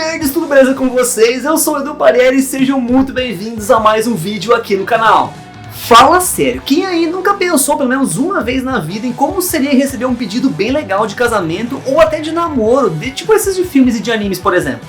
nerds, tudo beleza com vocês? Eu sou o Edu Parieri e sejam muito bem-vindos a mais um vídeo aqui no canal. Fala sério, quem aí nunca pensou pelo menos uma vez na vida em como seria receber um pedido bem legal de casamento ou até de namoro, tipo esses de filmes e de animes, por exemplo?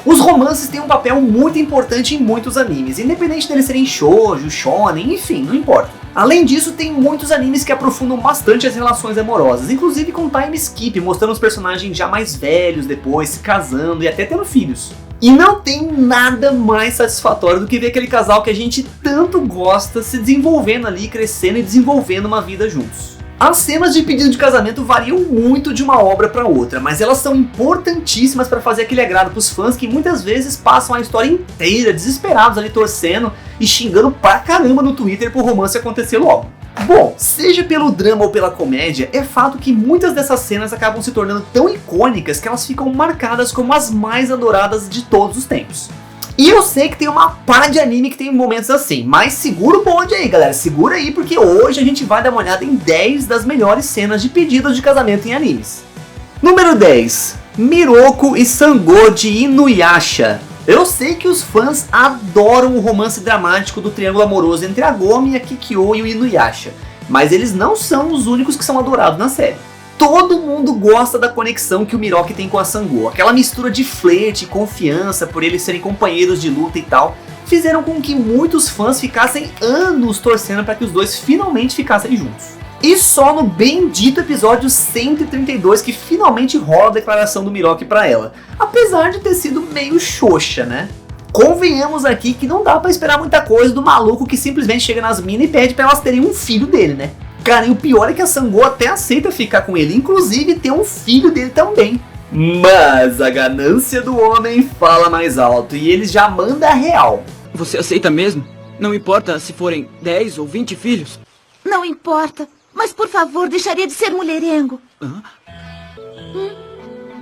Os romances têm um papel muito importante em muitos animes, independente deles serem shoujo, shonen, enfim, não importa. Além disso, tem muitos animes que aprofundam bastante as relações amorosas, inclusive com time skip, mostrando os personagens já mais velhos depois, se casando e até tendo filhos. E não tem nada mais satisfatório do que ver aquele casal que a gente tanto gosta se desenvolvendo ali, crescendo e desenvolvendo uma vida juntos. As cenas de pedido de casamento variam muito de uma obra para outra, mas elas são importantíssimas para fazer aquele agrado para os fãs que muitas vezes passam a história inteira desesperados ali torcendo e xingando pra caramba no Twitter pro romance acontecer logo. Bom, seja pelo drama ou pela comédia, é fato que muitas dessas cenas acabam se tornando tão icônicas que elas ficam marcadas como as mais adoradas de todos os tempos. E eu sei que tem uma pá de anime que tem momentos assim, mas segura o bonde aí, galera, segura aí porque hoje a gente vai dar uma olhada em 10 das melhores cenas de pedidos de casamento em animes. Número 10. Miroku e Sangô de Inuyasha. Eu sei que os fãs adoram o romance dramático do triângulo amoroso entre a Gomi, a Kikyo e o Inuyasha, mas eles não são os únicos que são adorados na série. Todo mundo gosta da conexão que o Miroku tem com a Sangô, aquela mistura de flerte e confiança por eles serem companheiros de luta e tal, fizeram com que muitos fãs ficassem anos torcendo para que os dois finalmente ficassem juntos. E só no bendito episódio 132 que finalmente rola a declaração do Miroku pra ela, apesar de ter sido meio xoxa, né? Convenhamos aqui que não dá pra esperar muita coisa do maluco que simplesmente chega nas minas e pede pra elas terem um filho dele, né? Cara, e o pior é que a Sangô até aceita ficar com ele, inclusive ter um filho dele também. Mas a ganância do homem fala mais alto e ele já manda a real. Você aceita mesmo? Não importa se forem 10 ou 20 filhos? Não importa, mas por favor, deixaria de ser mulherengo. Hã?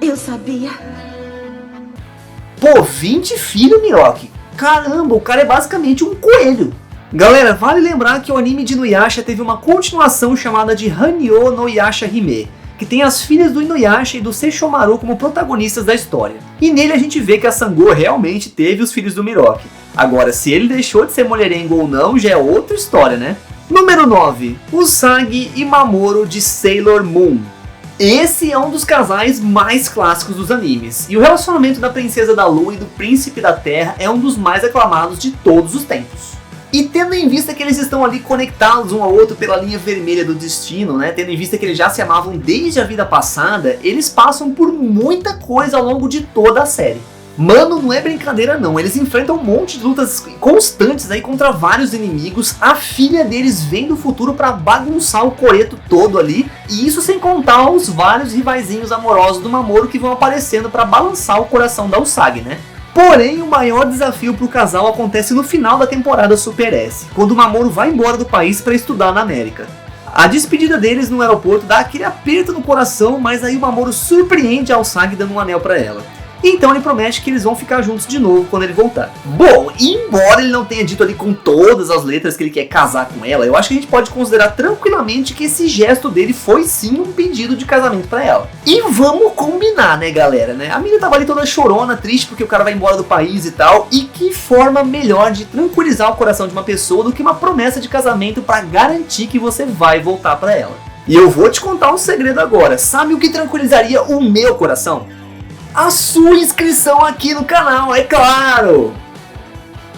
Eu sabia. Pô, 20 filhos, Miroku? Caramba, o cara é basicamente um coelho. Galera, vale lembrar que o anime de Inuyasha teve uma continuação chamada de Hanyo no Yasha Hime, que tem as filhas do Inuyasha e do Sesshomaru como protagonistas da história. E nele a gente vê que a Sangô realmente teve os filhos do Miroku. Agora, se ele deixou de ser mulherengo ou não, já é outra história, né? Número 9. Usagi e Mamoru de Sailor Moon. Esse é um dos casais mais clássicos dos animes, e o relacionamento da Princesa da Lua e do Príncipe da Terra é um dos mais aclamados de todos os tempos. E tendo em vista que eles estão ali conectados um ao outro pela linha vermelha do destino, né? Tendo em vista que eles já se amavam desde a vida passada, eles passam por muita coisa ao longo de toda a série. Mano, não é brincadeira não, eles enfrentam um monte de lutas constantes aí contra vários inimigos, a filha deles vem do futuro pra bagunçar o coreto todo ali, e isso sem contar os vários rivaizinhos amorosos do Mamoru que vão aparecendo pra balançar o coração da Usagi, né? Porém, o maior desafio para o casal acontece no final da temporada Super S, quando o Mamoru vai embora do país para estudar na América. A despedida deles no aeroporto dá aquele aperto no coração, mas aí o Mamoru surpreende a Usagi dando um anel para ela. Então ele promete que eles vão ficar juntos de novo quando ele voltar. Bom, embora ele não tenha dito ali com todas as letras que ele quer casar com ela, eu acho que a gente pode considerar tranquilamente que esse gesto dele foi sim um pedido de casamento pra ela. E vamos combinar, né, galera, né? A menina tava ali toda chorona, triste porque o cara vai embora do país e tal, e que forma melhor de tranquilizar o coração de uma pessoa do que uma promessa de casamento pra garantir que você vai voltar pra ela. E eu vou te contar um segredo agora, sabe o que tranquilizaria o meu coração? A sua inscrição aqui no canal, é claro!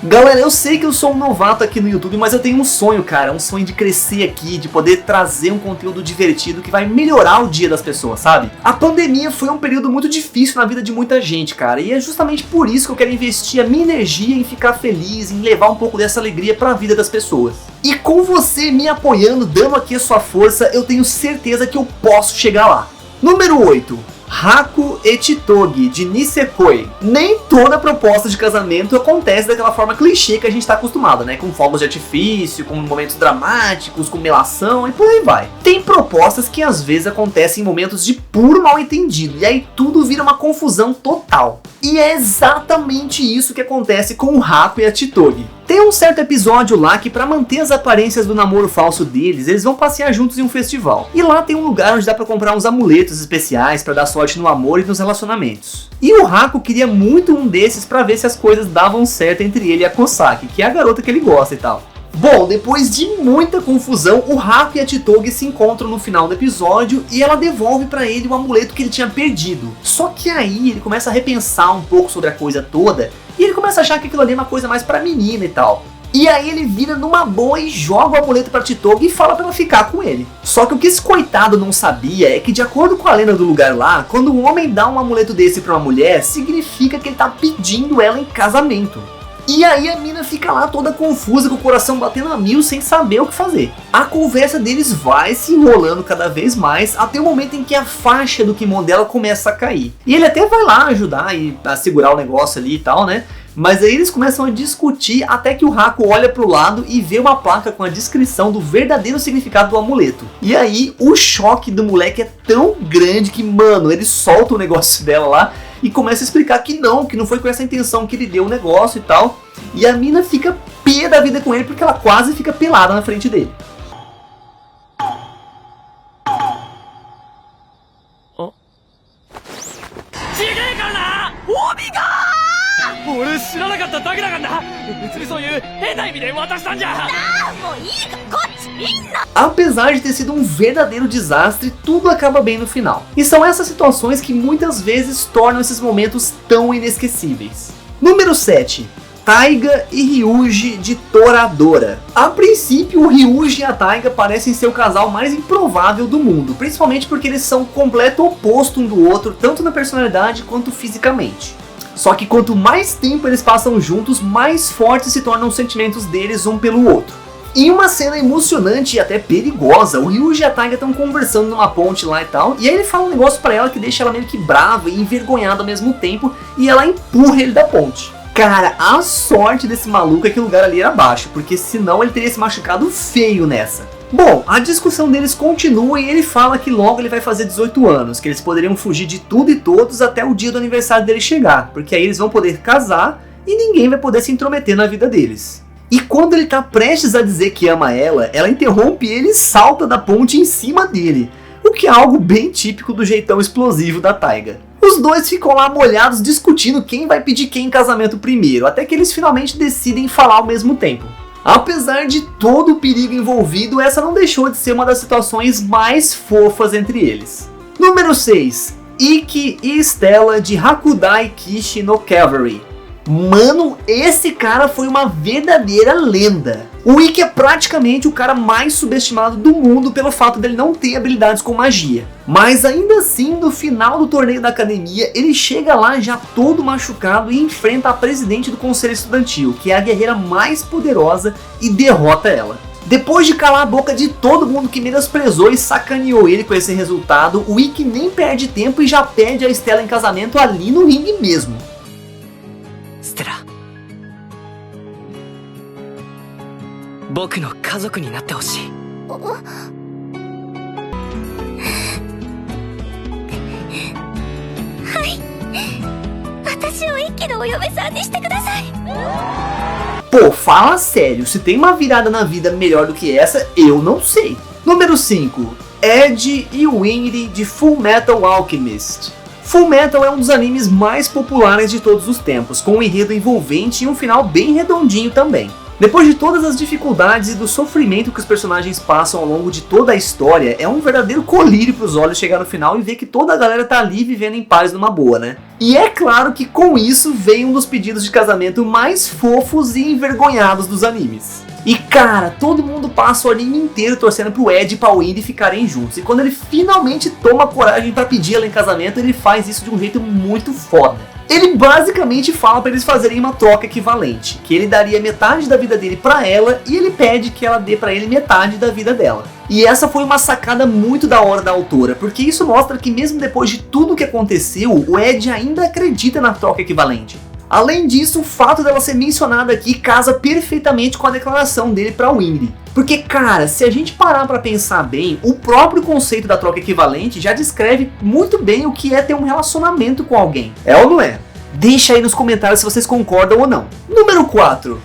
Galera, eu sei que eu sou um novato aqui no YouTube, mas eu tenho um sonho, cara, um sonho de crescer aqui, de poder trazer um conteúdo divertido que vai melhorar o dia das pessoas, sabe? A pandemia foi um período muito difícil na vida de muita gente, cara, e é justamente por isso que eu quero investir a minha energia em ficar feliz, em levar um pouco dessa alegria pra vida das pessoas. E com você me apoiando, dando aqui a sua força, eu tenho certeza que eu posso chegar lá. Número 8. Haku e Chitogi, de Nisekoi. Nem toda proposta de casamento acontece daquela forma clichê que a gente está acostumado, né? Com fogos de artifício, com momentos dramáticos, com melação e por aí vai. Tem propostas que às vezes acontecem em momentos de puro mal entendido, e aí tudo vira uma confusão total. E é exatamente isso que acontece com o Haku e a Chitogi. Tem um certo episódio lá que, pra manter as aparências do namoro falso deles, eles vão passear juntos em um festival. E lá tem um lugar onde dá pra comprar uns amuletos especiais pra dar sorte no amor e nos relacionamentos. E o Haku queria muito um desses pra ver se as coisas davam certo entre ele e a Kosaki, que é a garota que ele gosta e tal. Bom, depois de muita confusão, o Haku e a Chitoge se encontram no final do episódio e ela devolve pra ele o amuleto que ele tinha perdido. Só que aí ele começa a repensar um pouco sobre a coisa toda e ele começa a achar que aquilo ali é uma coisa mais pra menina e tal. E aí ele vira numa boa e joga o amuleto pra Chitoge e fala pra ela ficar com ele. Só que o que esse coitado não sabia é que, de acordo com a lenda do lugar lá, quando um homem dá um amuleto desse pra uma mulher, significa que ele tá pedindo ela em casamento. E aí a mina fica lá toda confusa, com o coração batendo a mil, sem saber o que fazer. A conversa deles vai se enrolando cada vez mais, até o momento em que a faixa do kimono dela começa a cair. E ele até vai lá ajudar a segurar o negócio ali e tal, né? Mas aí eles começam a discutir até que o Haku olha pro lado e vê uma placa com a descrição do verdadeiro significado do amuleto. E aí o choque do moleque é tão grande que, mano, ele solta o negócio dela lá e começa a explicar que não foi com essa intenção que ele deu o negócio e tal. E a mina fica pé da vida com ele porque ela quase fica pelada na frente dele. Apesar de ter sido um verdadeiro desastre, tudo acaba bem no final. E são essas situações que muitas vezes tornam esses momentos tão inesquecíveis. Número 7. Taiga e Ryuji de Toradora. A princípio, o Ryuji e a Taiga parecem ser o casal mais improvável do mundo, principalmente porque eles são o completo oposto um do outro, tanto na personalidade quanto fisicamente. Só que quanto mais tempo eles passam juntos, mais fortes se tornam os sentimentos deles um pelo outro. Em uma cena emocionante e até perigosa, o Ryuji e a Taiga estão conversando numa ponte lá e tal, e aí ele fala um negócio pra ela que deixa ela meio que brava e envergonhada ao mesmo tempo, e ela empurra ele da ponte. Cara, a sorte desse maluco é que o lugar ali era baixo, porque senão ele teria se machucado feio nessa. Bom, a discussão deles continua e ele fala que logo ele vai fazer 18 anos, que eles poderiam fugir de tudo e todos até o dia do aniversário dele chegar, porque aí eles vão poder casar e ninguém vai poder se intrometer na vida deles. E quando ele tá prestes a dizer que ama ela, ela interrompe ele e salta da ponte em cima dele, o que é algo bem típico do jeitão explosivo da Taiga. Os dois ficam lá molhados discutindo quem vai pedir quem em casamento primeiro, até que eles finalmente decidem falar ao mesmo tempo. Apesar de todo o perigo envolvido, essa não deixou de ser uma das situações mais fofas entre eles. Número 6. Ikki e Stella de Hakudai Kishi no Cavalry. Mano, esse cara foi uma verdadeira lenda. O Ikki é praticamente o cara mais subestimado do mundo pelo fato dele não ter habilidades com magia. Mas ainda assim, no final do torneio da academia, ele chega lá já todo machucado e enfrenta a presidente do conselho estudantil, que é a guerreira mais poderosa, e derrota ela. Depois de calar a boca de todo mundo que menosprezou e sacaneou ele com esse resultado, o Ikki nem perde tempo e já pede a Stella em casamento ali no ringue mesmo. Stella, 僕の家族になってほしい。はい。私を一気のお嫁さんにしてください。 Pô, fala sério, se tem uma virada na vida melhor do que essa, eu não sei. Número 5. Ed e Winry de Fullmetal Alchemist. Fullmetal é um dos animes mais populares de todos os tempos, com um enredo envolvente e um final bem redondinho também. Depois de todas as dificuldades e do sofrimento que os personagens passam ao longo de toda a história, é um verdadeiro colírio para os olhos chegar no final e ver que toda a galera tá ali vivendo em paz numa boa, né? E é claro que com isso vem um dos pedidos de casamento mais fofos e envergonhados dos animes. E cara, todo mundo passa o anime inteiro torcendo pro Ed e pra Winry ficarem juntos. E quando ele finalmente toma coragem pra pedir ela em casamento, ele faz isso de um jeito muito foda. Ele basicamente fala pra eles fazerem uma troca equivalente, que ele daria metade da vida dele pra ela e ele pede que ela dê pra ele metade da vida dela. E essa foi uma sacada muito da hora da autora, porque isso mostra que mesmo depois de tudo que aconteceu, o Ed ainda acredita na troca equivalente. Além disso, o fato dela ser mencionada aqui casa perfeitamente com a declaração dele pra Winry. Porque, cara, se a gente parar pra pensar bem, o próprio conceito da troca equivalente já descreve muito bem o que é ter um relacionamento com alguém. É ou não é? Deixa aí nos comentários se vocês concordam ou não. Número 4.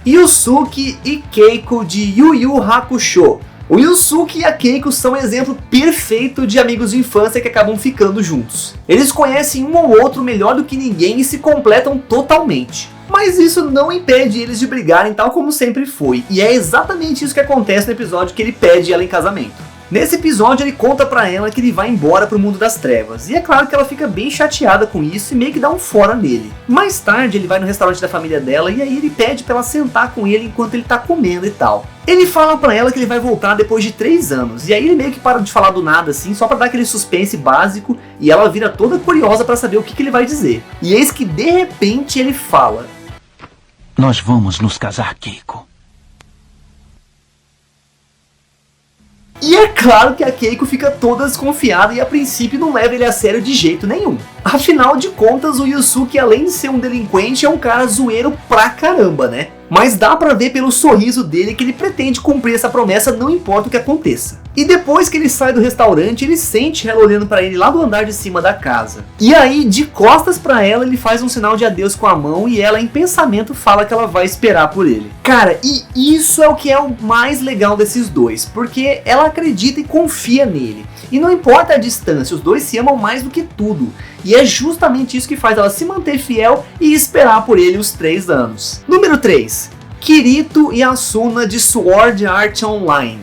Yusuke e Keiko de Yu Yu Hakusho. O Yusuke e a Keiko são um exemplo perfeito de amigos de infância que acabam ficando juntos. Eles conhecem um ou outro melhor do que ninguém e se completam totalmente. Mas isso não impede eles de brigarem tal como sempre foi, e é exatamente isso que acontece no episódio que ele pede ela em casamento. Nesse episódio ele conta pra ela que ele vai embora pro mundo das trevas, e é claro que ela fica bem chateada com isso e meio que dá um fora nele. Mais tarde ele vai no restaurante da família dela e aí ele pede pra ela sentar com ele enquanto ele tá comendo e tal. Ele fala pra ela que ele vai voltar depois de 3 anos, e aí ele meio que para de falar do nada assim, só pra dar aquele suspense básico, e ela vira toda curiosa pra saber o que ele vai dizer. E eis que de repente ele fala: Nós vamos nos casar, Keiko. E é claro que a Keiko fica toda desconfiada e a princípio não leva ele a sério de jeito nenhum. Afinal de contas, o Yusuke, além de ser um delinquente, é um cara zoeiro pra caramba, né? Mas dá pra ver pelo sorriso dele que ele pretende cumprir essa promessa, não importa o que aconteça. E depois que ele sai do restaurante, ele sente ela olhando pra ele lá do andar de cima da casa. E aí, de costas pra ela, ele faz um sinal de adeus com a mão e ela, em pensamento, fala que ela vai esperar por ele. Cara, e isso é o que é o mais legal desses dois, porque ela acredita e confia nele. E não importa a distância, os dois se amam mais do que tudo. E é justamente isso que faz ela se manter fiel e esperar por ele os 3 anos. Número 3. Kirito e Asuna de Sword Art Online.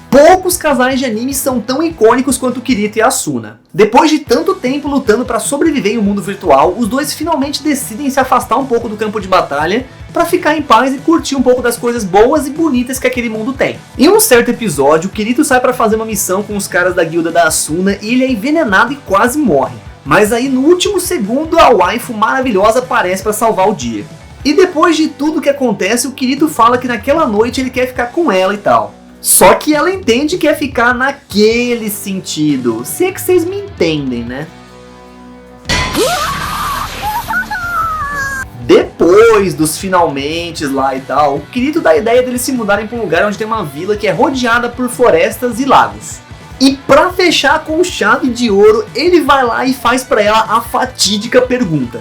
Poucos casais de anime são tão icônicos quanto Kirito e Asuna. Depois de tanto tempo lutando para sobreviver em um mundo virtual, os dois finalmente decidem se afastar um pouco do campo de batalha para ficar em paz e curtir um pouco das coisas boas e bonitas que aquele mundo tem. Em um certo episódio, o Kirito sai para fazer uma missão com os caras da guilda da Asuna e ele é envenenado e quase morre. Mas aí no último segundo a waifu maravilhosa aparece para salvar o dia. E depois de tudo que acontece, o Kirito fala que naquela noite ele quer ficar com ela e tal. Só que ela entende que é ficar naquele sentido. Se é que vocês me entendem, né? Depois dos finalmente lá e tal, o Kirito dá a ideia deles se mudarem para um lugar onde tem uma vila que é rodeada por florestas e lagos. E pra fechar com chave de ouro, ele vai lá e faz pra ela a fatídica pergunta: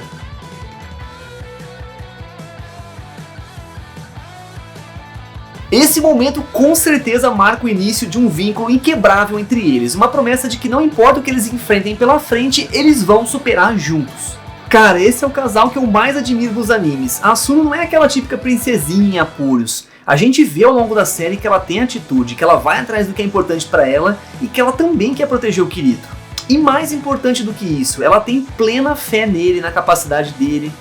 esse momento com certeza marca o início de um vínculo inquebrável entre eles, uma promessa de que não importa o que eles enfrentem pela frente, eles vão superar juntos. Cara, esse é o casal que eu mais admiro dos animes. A Asuna não é aquela típica princesinha em apuros. A gente vê ao longo da série que ela tem atitude, que ela vai atrás do que é importante pra ela e que ela também quer proteger o Kirito. E mais importante do que isso, ela tem plena fé nele, na capacidade dele.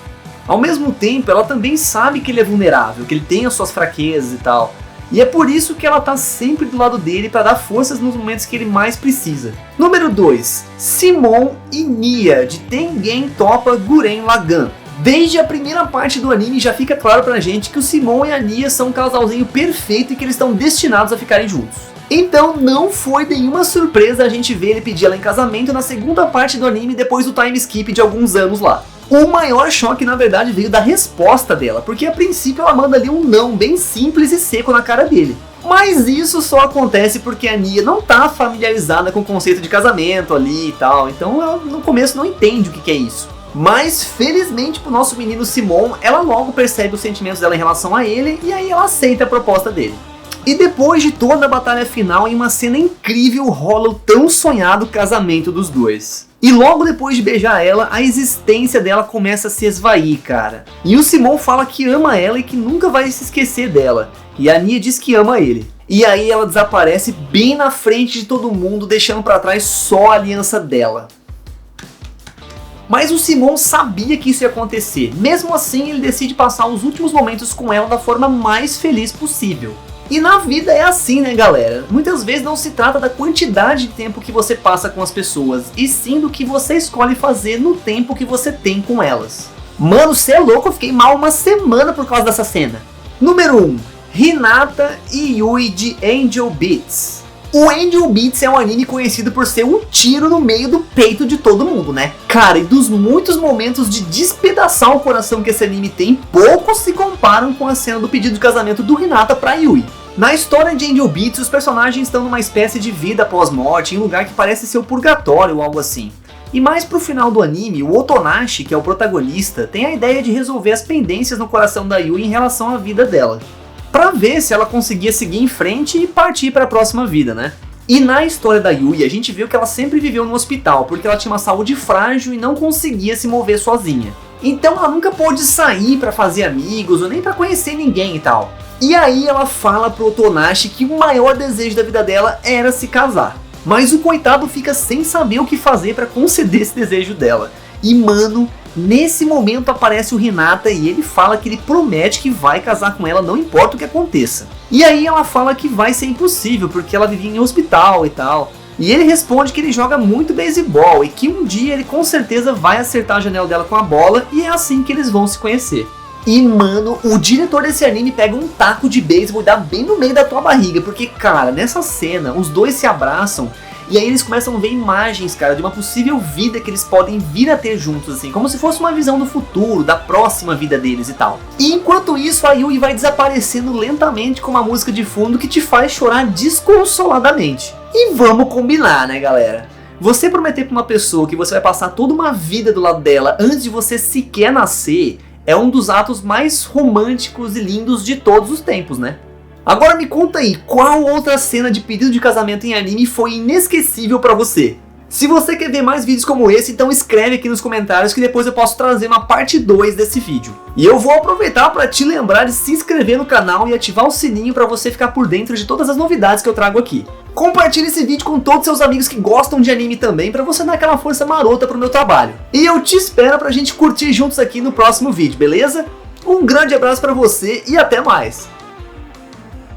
Ao mesmo tempo, ela também sabe que ele é vulnerável, que ele tem as suas fraquezas e tal. E é por isso que ela tá sempre do lado dele para dar forças nos momentos que ele mais precisa. Número 2. Simon e Nia, de Tengen Toppa Gurren Lagann. Desde a primeira parte do anime já fica claro pra gente que o Simon e a Nia são um casalzinho perfeito e que eles estão destinados a ficarem juntos. Então não foi nenhuma surpresa a gente ver ele pedir ela em casamento na segunda parte do anime depois do time skip de alguns anos lá. O maior choque na verdade veio da resposta dela, porque a princípio ela manda ali um não bem simples e seco na cara dele. Mas isso só acontece porque a Nia não tá familiarizada com o conceito de casamento ali e tal, então ela no começo não entende o que é isso. Mas felizmente pro nosso menino Simon, ela logo percebe os sentimentos dela em relação a ele e aí ela aceita a proposta dele. E depois de toda a batalha final, em uma cena incrível, rola o tão sonhado casamento dos dois. E logo depois de beijar ela, a existência dela começa a se esvair, cara. E o Simon fala que ama ela e que nunca vai se esquecer dela. E a Nia diz que ama ele. E aí ela desaparece bem na frente de todo mundo, deixando pra trás só a aliança dela. Mas o Simon sabia que isso ia acontecer. Mesmo assim, ele decide passar os últimos momentos com ela da forma mais feliz possível. E na vida é assim, né, galera? Muitas vezes não se trata da quantidade de tempo que você passa com as pessoas, e sim do que você escolhe fazer no tempo que você tem com elas. Mano, cê é louco, eu fiquei mal uma semana por causa dessa cena. Número 1. Hinata e Yui de Angel Beats. O Angel Beats é um anime conhecido por ser um tiro no meio do peito de todo mundo, né? Cara, e dos muitos momentos de despedaçar o coração que esse anime tem, poucos se comparam com a cena do pedido de casamento do Hinata pra Yui. Na história de Angel Beats, os personagens estão numa espécie de vida pós-morte, em um lugar que parece ser o purgatório ou algo assim. E mais pro final do anime, o Otonashi, que é o protagonista, tem a ideia de resolver as pendências no coração da Yui em relação à vida dela, pra ver se ela conseguia seguir em frente e partir para a próxima vida, né? E na história da Yui, a gente viu que ela sempre viveu no hospital, porque ela tinha uma saúde frágil e não conseguia se mover sozinha. Então ela nunca pôde sair para fazer amigos ou nem para conhecer ninguém e tal. E aí ela fala pro Otonashi que o maior desejo da vida dela era se casar. Mas o coitado fica sem saber o que fazer para conceder esse desejo dela. E mano, nesse momento aparece o Hinata e ele fala que ele promete que vai casar com ela, não importa o que aconteça. E aí ela fala que vai ser impossível, porque ela vivia em hospital e tal. E ele responde que ele joga muito beisebol e que um dia ele com certeza vai acertar a janela dela com a bola, e é assim que eles vão se conhecer. E mano, o diretor desse anime pega um taco de beisebol e dá bem no meio da tua barriga, porque cara, nessa cena os dois se abraçam e aí eles começam a ver imagens, cara, de uma possível vida que eles podem vir a ter juntos, assim, como se fosse uma visão do futuro, da próxima vida deles e tal. E enquanto isso a Yui vai desaparecendo lentamente com uma música de fundo que te faz chorar desconsoladamente. E vamos combinar, né galera? Você prometer pra uma pessoa que você vai passar toda uma vida do lado dela antes de você sequer nascer é um dos atos mais românticos e lindos de todos os tempos, né? Agora me conta aí, qual outra cena de pedido de casamento em anime foi inesquecível pra você? Se você quer ver mais vídeos como esse, então escreve aqui nos comentários que depois eu posso trazer uma parte 2 desse vídeo. E eu vou aproveitar para te lembrar de se inscrever no canal e ativar o sininho para você ficar por dentro de todas as novidades que eu trago aqui. Compartilhe esse vídeo com todos seus amigos que gostam de anime também, para você dar aquela força marota pro meu trabalho. E eu te espero pra gente curtir juntos aqui no próximo vídeo, beleza? Um grande abraço para você e até mais!